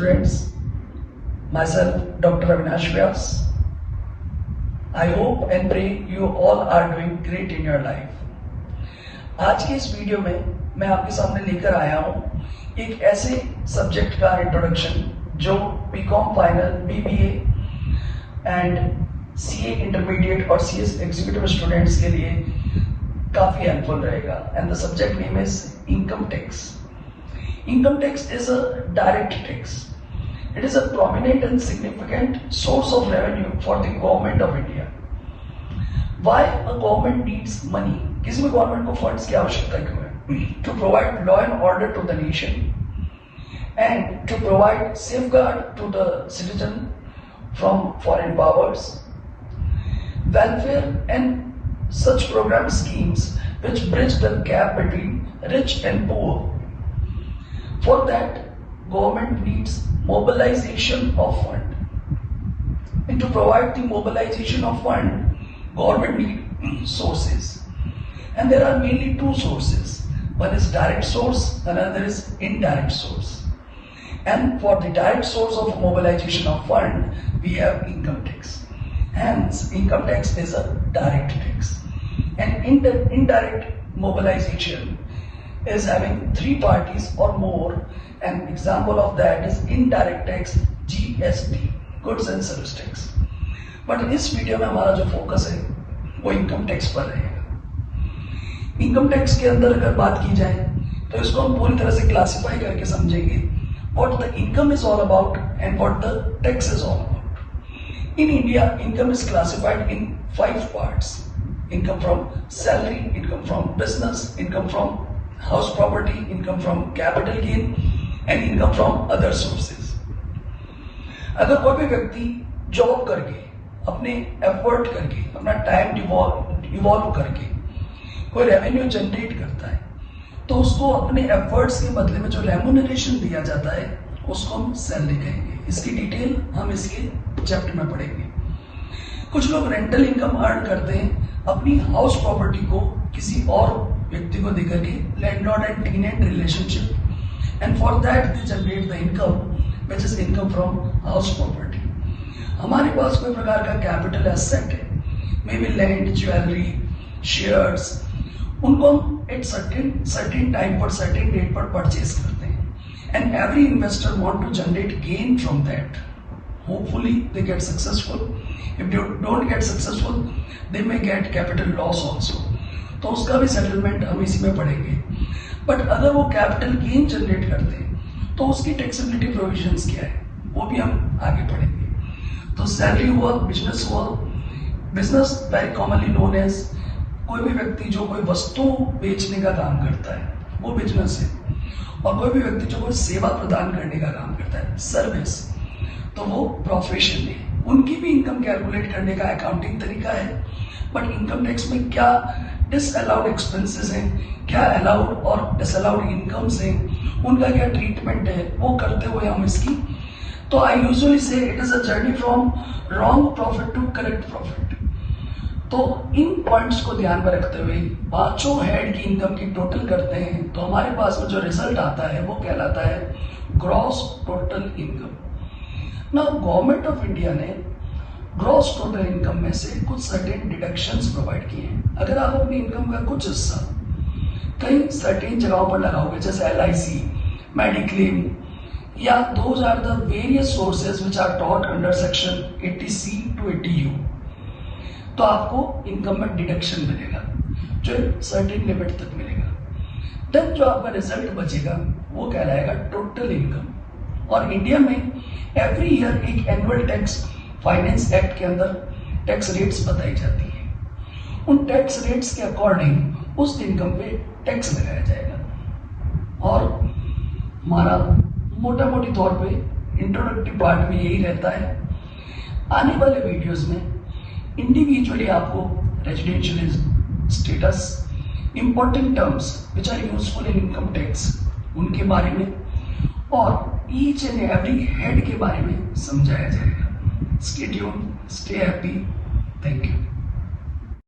students, myself Dr. Avinash Vyas. I hope and pray you all are doing great in your life. आज की इस video में मैं आपके सामने लेकर आया हूँ एक ऐसे सब्जेक्ट का इंट्रोडक्शन जो BCom final, BBA and CA intermediate और सीएस एग्जीक्यूटिव स्टूडेंट्स के लिए काफी हेल्पफुल रहेगा. And the subject name is income tax. Income tax is a direct tax. It is a prominent and significant source of revenue for the government of India. Why a government needs money? किसी भी government को funds की आवश्यकता क्यों है? To provide law and order to the nation and to provide safeguard to the citizen from foreign powers. Welfare and such program schemes which bridge the gap between rich and poor. For that, government needs mobilization of fund. And to provide the mobilization of fund, government needs sources. And there are mainly two sources. One is direct source, another is indirect source. And for the direct source of mobilization of fund, we have income tax. Hence, income tax is a direct tax. And indirect mobilization is having three parties or more. An example of that is indirect tax, GST, goods and service tax. But इस video में हमारा जो focus है वो income tax पर रहेगा. Income tax के अंदर अगर बात की जाए तो इसको हम पूरी तरह से क्लासिफाई करके समझेंगे what the income is all about and what the tax is all about. In India, income is classified in 5 parts. Income from salary, income from business, income from house property, income from capital gain and income from other sources. अगर कोई भी व्यक्ति job करके, अपने effort करके, अपना time evolve करके कोई रेवेन्यू जनरेट करता है तो उसको अपने एफर्ट्स के बदले में जो रेम्यूनरेशन दिया जाता है उसको हम सैलरी कहेंगे. इसकी डिटेल हम इसके चैप्टर में पढ़ेंगे. कुछ लोग रेंटल इनकम अर्न करते हैं अपनी हाउस प्रॉपर्टी को किसी और व्यक्ति को देकर के landlord and tenant relationship and for that they generate the income which is income from house property. हमारे पास कोई प्रकार का कैपिटल एसेट है, may be land, jewellery, shares, उनको हम एट सर्टेन टाइम पर सर्टेन डेट पर परचेज करते हैं and every investor want to generate gain from that. Hopefully they get successful. If they don't get successful they may get capital loss also. तो उसका भी settlement हम इसी में पढ़ेंगे. बट अगर वो कैपिटल गेन जनरेट करते हैं तो उसकी टैक्सेबिलिटी प्रोविजंस क्या है वो भी हम आगे पढ़ेंगे. तो सैलरी हुआ, बिजनेस हुआ. Business very commonly known as कोई भी व्यक्ति जो कोई वस्तु बेचने का काम करता है वो बिजनेस है. और कोई भी व्यक्ति जो कोई सेवा प्रदान करने का काम करता है, सर्विस, तो वो प्रोफेशन है. उनकी भी इनकम कैलकुलेट करने का अकाउंटिंग तरीका है. बट इनकम टैक्स में क्या डिसअलाउड एक्सपेंसेस हैं, क्या अलाउड और डिसअलाउड इनकम्स हैं, उनका क्या ट्रीटमेंट है, वो करते हुए हम इसकी, तो I usually say it is a journey from wrong profit to correct profit. तो इन पॉइंट्स को ध्यान में रखते हुए पांचों हेड की इनकम की टोटल करते हैं तो हमारे पास में जो रिजल्ट आता है वो कहलाता है ग्रॉस टोटल इनकम. ना गवर्नमेंट ऑफ इंडिया ने ग्रॉस टोटल इनकम में से कुछ सर्टेन डिडक्शंस प्रोवाइड किए हैं. अगर आप अपनी इनकम का कुछ हिस्सा कई सर्टेन जगहों पर लगाओगे जैसे LIC, मेडिक्लेम या those are the various sources which are taught under section 80C to 80U, तो आपको इनकम में डिडक्शन मिलेगा जो सर्टेन लिमिट तक मिलेगा. देन जो आपका रिजल्ट बचेगा वो कहलाएगा टोटल इनकम. और इंडिया में एवरी ईयर एक एनुअल टैक्स फाइनेंस एक्ट के अंदर टैक्स रेट्स बताई जाती है. उन टैक्स रेट्स के अकॉर्डिंग उस इनकम पे टैक्स लगाया जाएगा. और हमारा मोटा मोटी तौर पे इंट्रोडक्टिव पार्ट में यही रहता है. आने वाले वीडियोस में इंडिविजुअली आपको residential status, important terms which are useful in income tax, उनके बारे में और ईच एंड एवरी हेड के बारे में समझाया जाएगा. Stay tuned, stay happy. Thank you.